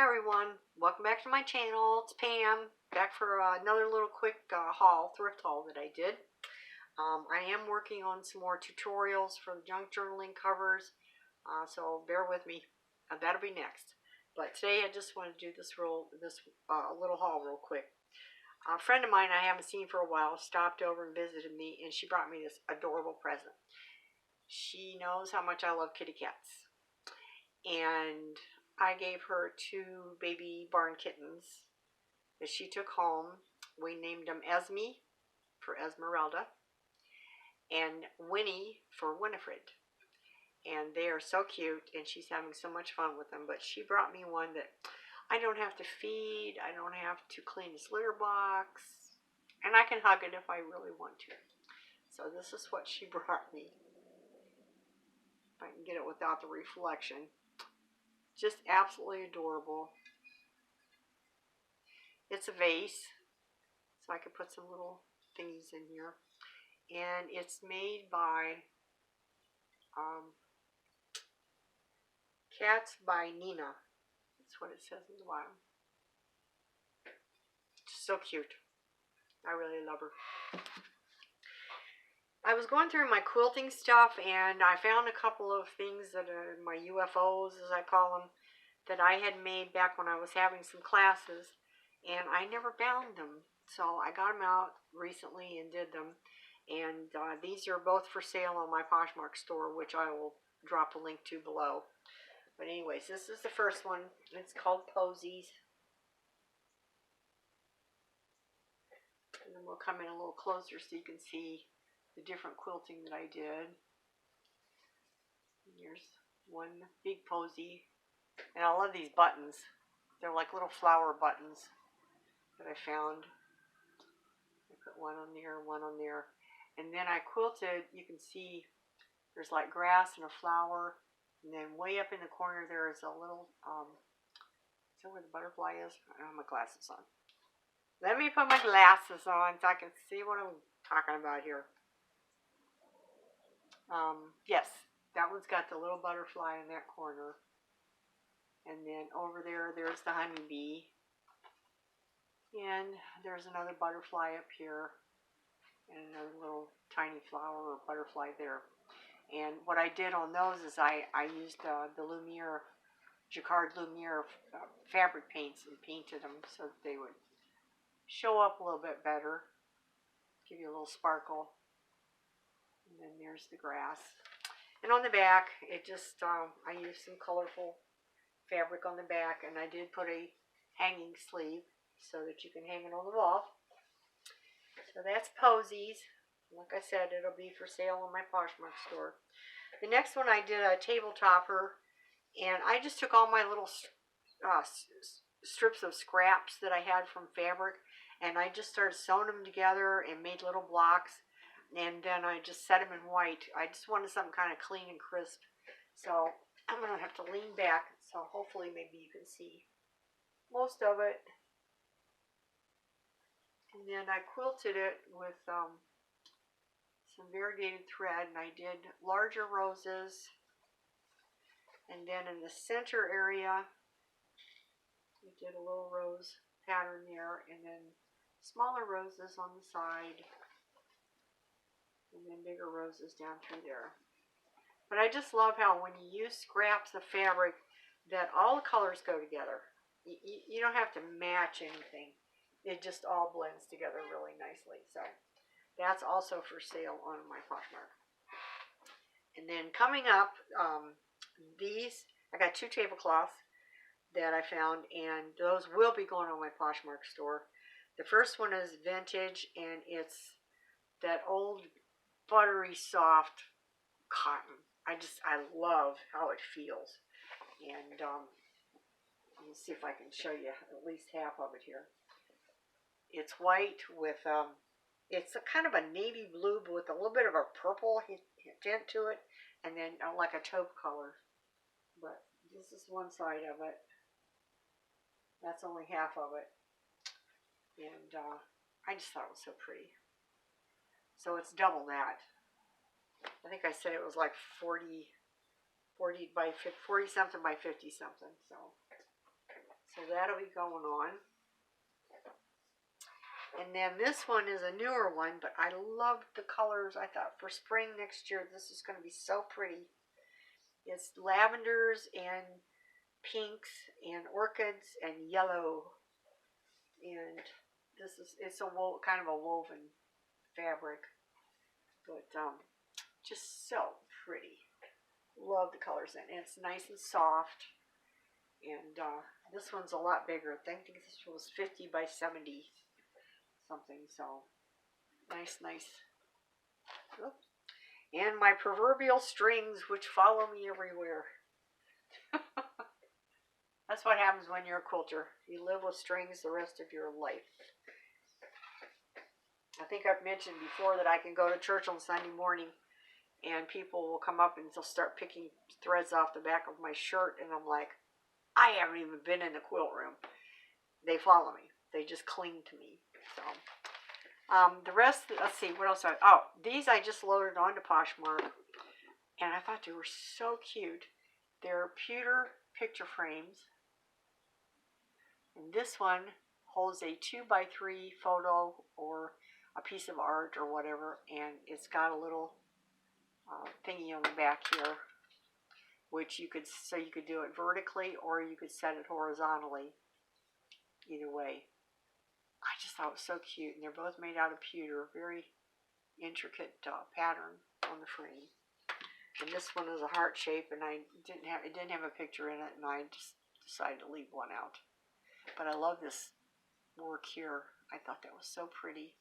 Hi everyone, welcome back to my channel. It's Pam, back for another little quick thrift haul that I did. I am working on some more tutorials for the junk journaling covers, so bear with me. That'll be next. But today I just want to do this little haul real quick. A friend of mine I haven't seen for a while stopped over and visited me, and she brought me this adorable present. She knows how much I love kitty cats, and I gave her 2 baby barn kittens that she took home. We named them Esme for Esmeralda and Winnie for Winifred. And they are so cute, and she's having so much fun with them. But she brought me one that I don't have to feed, I don't have to clean its litter box, and I can hug it if I really want to. So this is what she brought me. If I can get it without the reflection. Just absolutely adorable. It's a vase, so I could put some little thingies in here. And it's made by Cats by Nina. That's what it says in the bottom. So cute. I really love her. I was going through my quilting stuff, and I found a couple of things that are my UFOs, as I call them, that I had made back when I was having some classes, and I never bound them. So I got them out recently and did them. And these are both for sale on my Poshmark store, which I will drop a link to below. But anyways, this is the first one. It's called Posies. And then we'll come in a little closer so you can see the different quilting that I did. And here's one big posy. And I love these buttons. They're like little flower buttons that I found. I put one on there, one on there. And then I quilted, you can see there's like grass and a flower. And then way up in the corner there is a little, is that where the butterfly is? I don't have my glasses on. Let me put my glasses on so I can see what I'm talking about here. Yes, that one's got the little butterfly in that corner. And then over there, there's the honeybee. And there's another butterfly up here. And another little tiny flower or butterfly there. And what I did on those is I used the Lumiere, Jacquard Lumiere fabric paints and painted them so that they would show up a little bit better. Give you a little sparkle. And then there's the grass. And on the back, it just, I used some colorful fabric on the back, and I did put a hanging sleeve so that you can hang it on the wall. So that's Posies. Like I said, it'll be for sale on my Poshmark store. The next one I did a table topper, and I just took all my little strips of scraps that I had from fabric, and I just started sewing them together and made little blocks. And then I just set them in white. I just wanted something kind of clean and crisp. So I'm going to have to lean back, so hopefully maybe you can see most of it. And then I quilted it with some variegated thread, and I did larger roses. And then in the center area, we did a little rose pattern there, and then smaller roses on the side. And then bigger roses down through there. But I just love how when you use scraps of fabric that all the colors go together. You don't have to match anything. It just all blends together really nicely. So that's also for sale on my Poshmark. And then coming up, these, I got 2 tablecloths that I found, and those will be going on my Poshmark store. The first one is vintage, and it's that old buttery soft cotton. I love how it feels. And let me see if I can show you at least half of it here. It's white with it's a kind of a navy blue but with a little bit of a purple tint to it, and then like a taupe color. But this is one side of it. That's only half of it. And I just thought it was so pretty. So it's double that. I think I said it was like 40 by 40 something by 50 something. So So that'll be going on. And then this one is a newer one, but I loved the colors. I thought for spring next year, this is going to be so pretty. It's lavenders and pinks and orchids and yellow. And it's a kind of a woven fabric, but just so pretty. Love the colors in it. It's nice and soft. And this one's a lot bigger. I think this was 50 by 70 something. So nice. Oops. And my proverbial strings, which follow me everywhere. That's what happens when you're a quilter. You live with strings the rest of your life. I think I've mentioned before that I can go to church on Sunday morning and people will come up and they'll start picking threads off the back of my shirt, and I'm like, I haven't even been in the quilt room. They follow me. They just cling to me. So the rest, let's see, what else? These I just loaded onto Poshmark, and I thought they were so cute. They're pewter picture frames, and this one holds a 2x3 photo or a piece of art or whatever, and it's got a little thingy on the back here, which you could do it vertically or you could set it horizontally. Either way, I just thought it was so cute, and they're both made out of pewter. Very intricate pattern on the frame. And this one is a heart shape, and it didn't have a picture in it, and I just decided to leave one out. But I love this work here. I thought that was so pretty.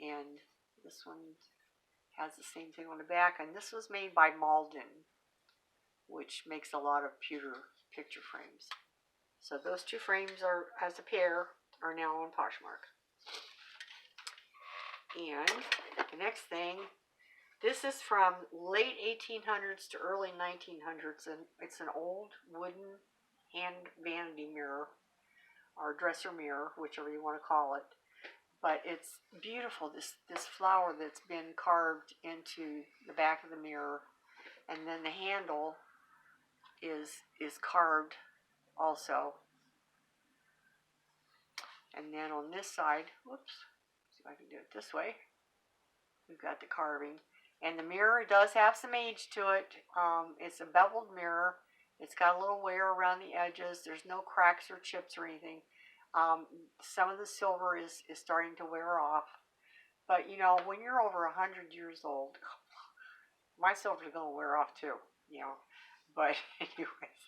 And this one has the same thing on the back, and this was made by Malden, which makes a lot of pewter picture frames. So those two frames are, as a pair, are now on Poshmark. And the next thing, this is from late 1800s to early 1900s, and it's an old wooden hand vanity mirror, or dresser mirror, whichever you want to call it. But it's beautiful, this flower that's been carved into the back of the mirror, and then the handle is carved also. And then on this side, whoops, see if I can do it this way, we've got the carving. And the mirror does have some age to it. It's a beveled mirror. It's got a little wear around the edges. There's no cracks or chips or anything. Some of the silver is starting to wear off. But, you know, when you're over 100 years old, my silver's going to wear off too, you know. But anyways,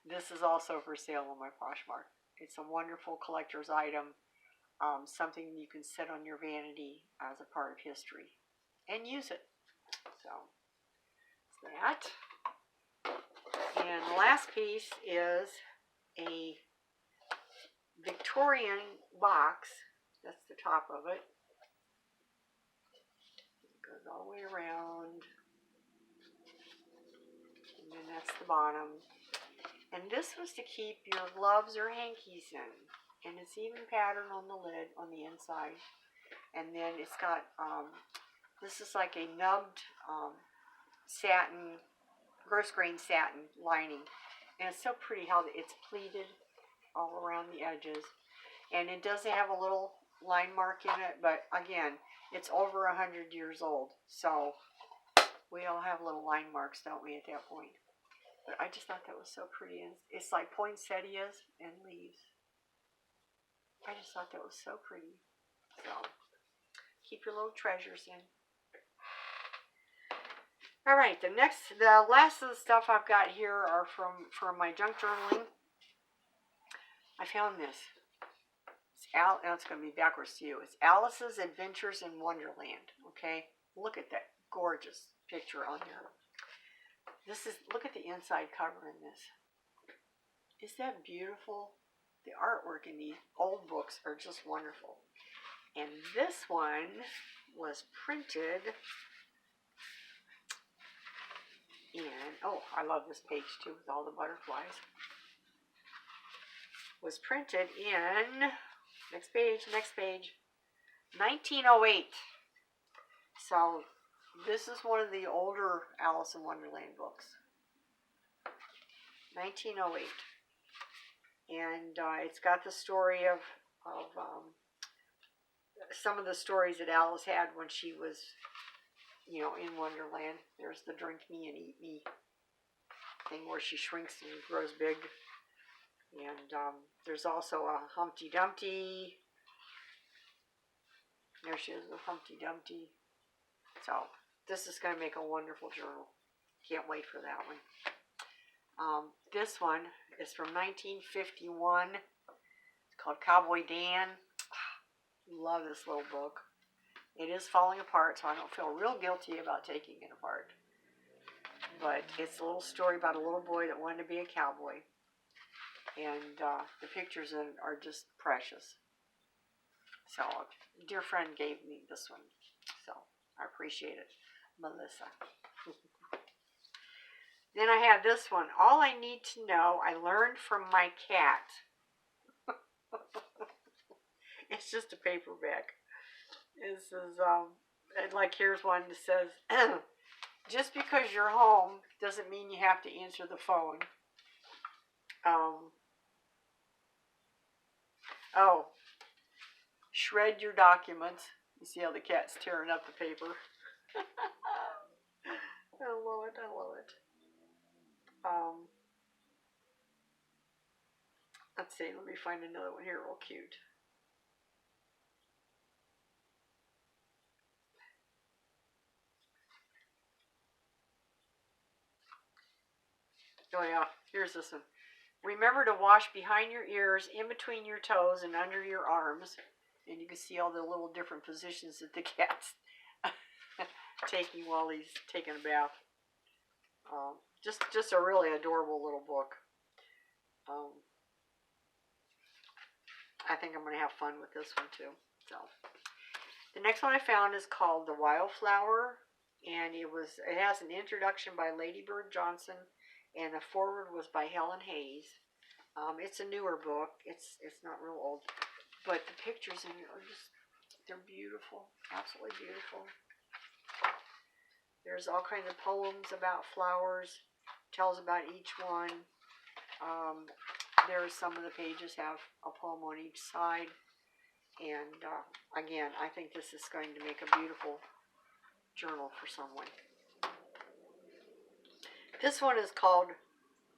this is also for sale on my Poshmark. It's a wonderful collector's item, something you can set on your vanity as a part of history and use it. So, that's that. And the last piece is a Victorian box. That's the top of it. It goes all the way around. And then that's the bottom. And this was to keep your gloves or hankies in. And it's even patterned on the lid on the inside. And then it's got, this is like a nubbed satin, gross grain satin lining. And it's so pretty how it's pleated all around the edges. And it doesn't have a little line mark in it, but again, it's over 100 years old. So we all have little line marks, don't we, at that point? But I just thought that was so pretty. And it's like poinsettias and leaves. I just thought that was so pretty. So keep your little treasures in. All right, the last of the stuff I've got here are from my junk journaling. I found this. It's going to be backwards to you. It's Alice's Adventures in Wonderland. Okay, look at that gorgeous picture on here. Look at the inside cover in this. Is that beautiful? The artwork in these old books are just wonderful. And this one was printed in, oh, I love this page too with all the butterflies. Was printed in, next page, 1908. So this is one of the older Alice in Wonderland books. 1908. And it's got the story of some of the stories that Alice had when she was, in Wonderland. There's the drink me and eat me thing where she shrinks and grows big. And there's also a Humpty Dumpty. There she is with Humpty Dumpty. So this is going to make a wonderful journal. Can't wait for that one. This one is from 1951. It's called Cowboy Dan. Love this little book. It is falling apart, so I don't feel real guilty about taking it apart. But it's a little story about a little boy that wanted to be a cowboy. And the pictures in it are just precious. So a dear friend gave me this one. So I appreciate it. Melissa. Then I have this one. All I Need to Know I Learned from My Cat. It's just a paperback. This is, like here's one that says, just because you're home doesn't mean you have to answer the phone. Shred your documents. You see how the cat's tearing up the paper. I love it. I love it. Let's see. Let me find another one here real cute. Oh yeah, here's this one. Remember to wash behind your ears, in between your toes, and under your arms. And you can see all the little different positions that the cat's taking while he's taking a bath. Just a really adorable little book. I think I'm going to have fun with this one too. So, the next one I found is called The Wildflower, and it has an introduction by Lady Bird Johnson, and the foreword was by Helen Hayes. It's a newer book. It's not real old, but the pictures in it are they're beautiful, absolutely beautiful. There's all kinds of poems about flowers, tells about each one. There's some of the pages have a poem on each side. And again, I think this is going to make a beautiful journal for someone. This one is called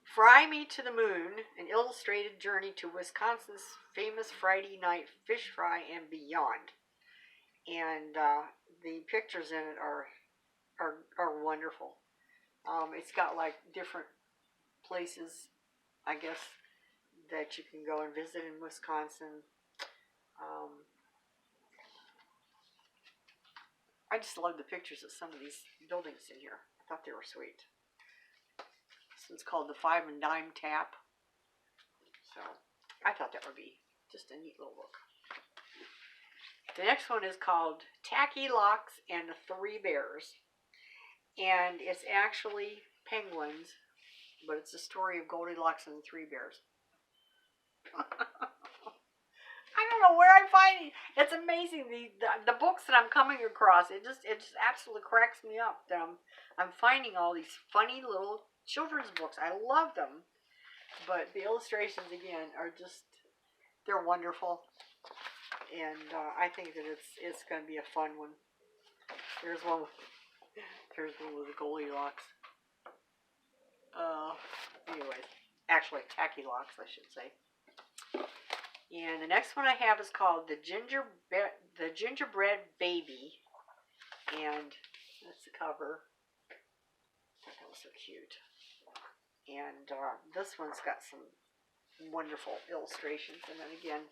Fry Me to the Moon, an illustrated journey to Wisconsin's famous Friday night fish fry and beyond. And the pictures in it are wonderful. It's got like different places, I guess, that you can go and visit in Wisconsin. I just love the pictures of some of these buildings in here. I thought they were sweet. This one's called the Five and Dime Tap. So I thought that would be just a neat little book. The next one is called Tacky Locks and the Three Bears. And it's actually penguins, but it's the story of Goldilocks and the Three Bears. I don't know where I'm finding. It's amazing the books that I'm coming across. It just absolutely cracks me up. I'm finding all these funny little children's books. I love them, but the illustrations again are they're wonderful, and I think that it's going to be a fun one. Here's one with the Goldilocks. Anyways, actually Tacky Locks, I should say. And the next one I have is called The Gingerbread Baby. And that's the cover. I thought that was so cute. And this one's got some wonderful illustrations. And then again,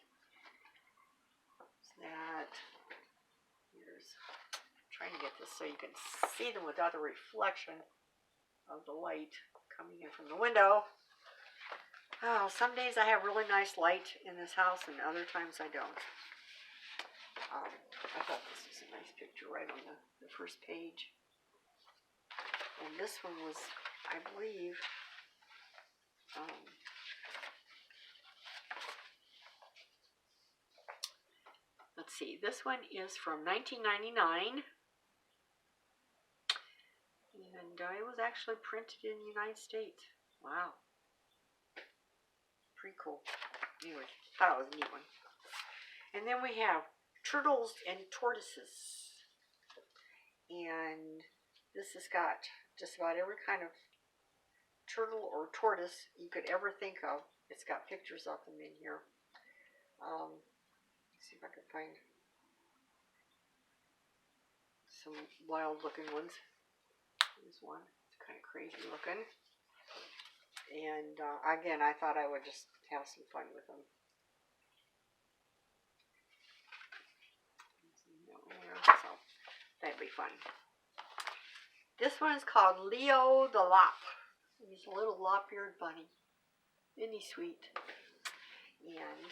here's trying to get this so you can see them without the reflection of the light coming in from the window. Oh, some days I have really nice light in this house, and other times I don't. I thought this was a nice picture right on the first page. And this one was, I believe, let's see, this one is from 1999. And it was actually printed in the United States. Wow. Pretty cool. Anyway, thought it was a neat one. And then we have turtles and tortoises. And this has got just about every kind of turtle or tortoise you could ever think of. It's got pictures of them in here. Let's see if I can find some wild looking ones. There's one. It's kind of crazy looking. And again, I thought I would just have some fun with them. So that'd be fun. This one is called Leo the Lop. He's a little lop-eared bunny. Isn't he sweet? And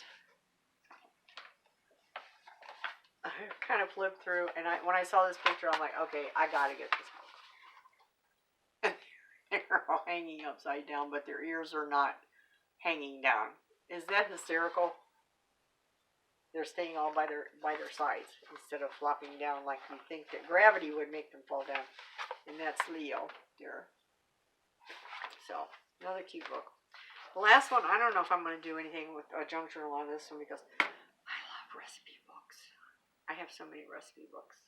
I kind of flipped through, and when I saw this picture, I'm like, okay, I gotta get this book. They're all hanging upside down, but their ears are not hanging down. Is that hysterical? They're staying all by their sides instead of flopping down like you think that gravity would make them fall down. And that's Leo there. So, another cute book. The last one, I don't know if I'm going to do anything with a junk journal on this one because I love recipe books. I have so many recipe books.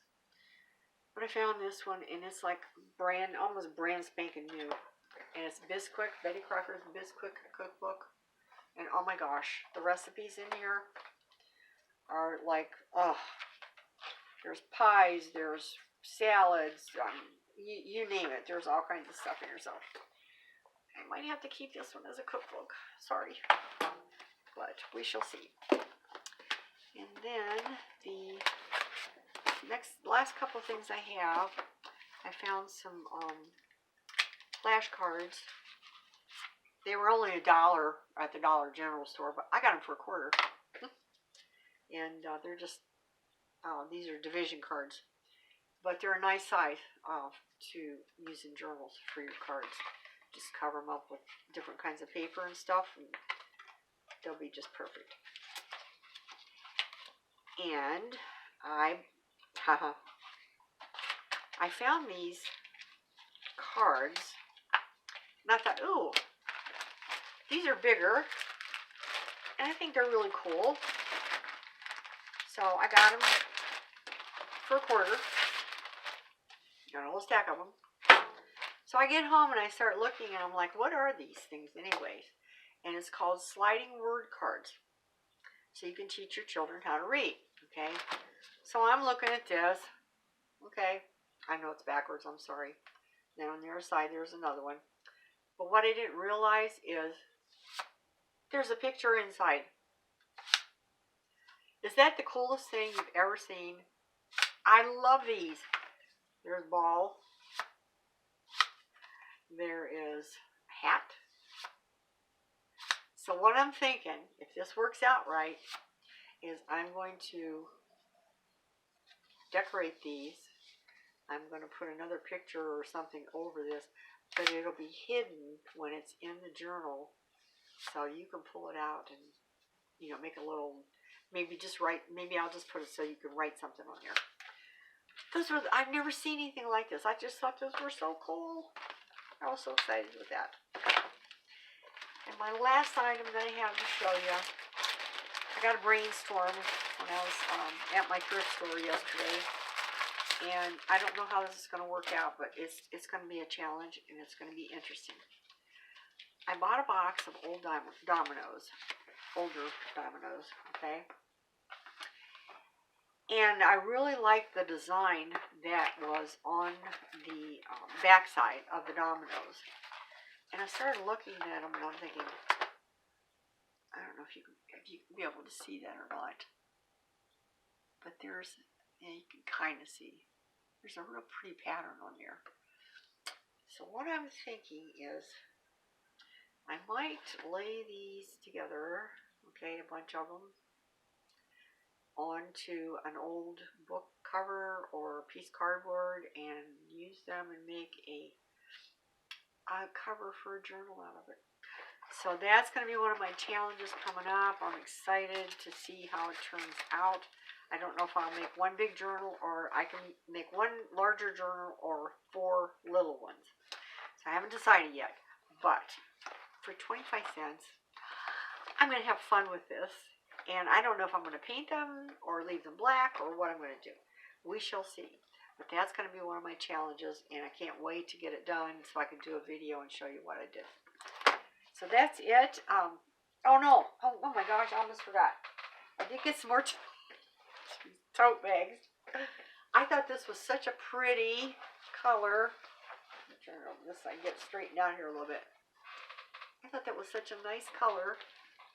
But I found this one, and it's like almost brand spanking new. And it's Bisquick, Betty Crocker's Bisquick cookbook. And oh my gosh, the recipes in here are like, there's pies, there's salads, you name it. There's all kinds of stuff in here. So I might have to keep this one as a cookbook. Sorry. But we shall see. And then the last couple of things I have, I found some flashcards. They were only $1 at the Dollar General store, but I got them for $0.25. And they're just, these are division cards. But they're a nice size to use in journals for your cards. Just cover them up with different kinds of paper and stuff, and they'll be just perfect. And I found these cards, and I thought, ooh, these are bigger, and I think they're really cool. So I got them for $0.25. Got a whole stack of them. So I get home and I start looking, and I'm like, what are these things anyways? And it's called sliding word cards. So you can teach your children how to read, okay? So I'm looking at this. Okay, I know it's backwards, I'm sorry. Then on the other side, there's another one. But what I didn't realize is there's a picture inside. Is that the coolest thing you've ever seen? I love these. There's ball. There is hat. So what I'm thinking, if this works out right, is I'm going to decorate these. I'm going to put another picture or something over this, but it'll be hidden when it's in the journal. So you can pull it out and, you know, make a little, maybe I'll just put it so you can write something on here. I've never seen anything like this. I just thought those were so cool. I was so excited with that. And my last item that I have to show you, I got a brainstorm when I was at my thrift store yesterday. And I don't know how this is going to work out, but it's going to be a challenge, and it's going to be interesting. I bought a box of old dominoes, older dominoes, okay? And I really liked the design that was on the backside of the dominoes. And I started looking at them, and I'm thinking, I don't know if you can be able to see that or not. But there's, yeah, you can kind of see. There's a real pretty pattern on there. So what I'm thinking is I might lay these together, okay, a bunch of them, onto an old book cover or a piece of cardboard and use them and make a cover for a journal out of it. So that's going to be one of my challenges coming up. I'm excited to see how it turns out. I don't know if I'll make one big journal, or I can make one larger journal or 4 little ones. So I haven't decided yet. But for 25 cents, I'm going to have fun with this. And I don't know if I'm going to paint them or leave them black or what I'm going to do. We shall see. But that's going to be one of my challenges, and I can't wait to get it done so I can do a video and show you what I did. So that's it. Oh no. Oh my gosh, I almost forgot. I did get some more tote bags. I thought this was such a pretty color. Let me turn it over this side, get it straightened down here a little bit. I thought that was such a nice color.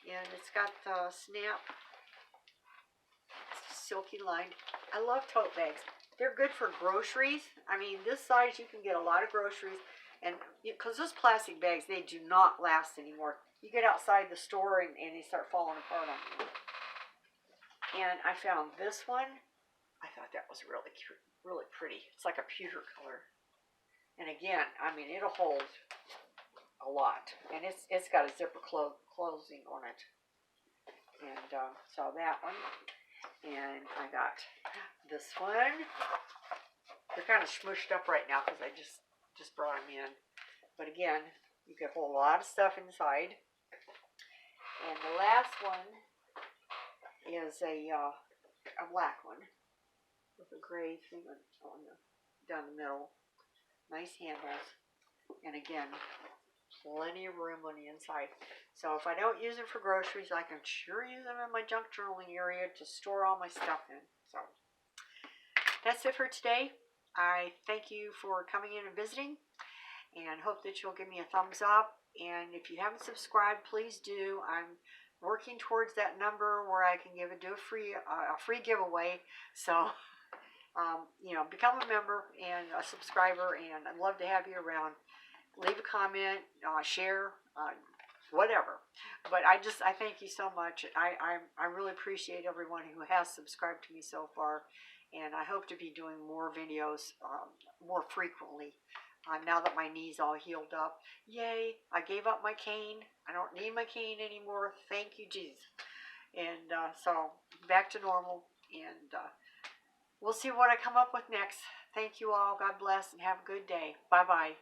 And it's got the snap, silky lined. I love tote bags. They're good for groceries. I mean, this size you can get a lot of groceries, and because those plastic bags, they do not last anymore. You get outside the store and they start falling apart on you. And I found this one. I thought that was really cute, really pretty. It's like a pewter color. And again, I mean, it'll hold a lot, and it's got a zipper closing on it. And so that one, and I got this one. They're kind of smushed up right now because I just brought them in. But again, you can hold a lot of stuff inside. And the last one is a black one with a gray thing down the middle. Nice handles, and again, plenty of room on the inside. So if I don't use them for groceries, I can sure use them in my junk journaling area to store all my stuff in. So that's it for today. I thank you for coming in and visiting, and hope that you'll give me a thumbs up. And if you haven't subscribed, please do. I'm working towards that number where I can do a free giveaway. So become a member and a subscriber, and I'd love to have you around. Leave a comment, share, whatever. But I thank you so much. I really appreciate everyone who has subscribed to me so far, and I hope to be doing more videos more frequently. Now that my knee's all healed up. Yay, I gave up my cane. I don't need my cane anymore. Thank you, Jesus. And so back to normal, and we'll see what I come up with next. Thank you all. God bless, and have a good day. Bye-bye.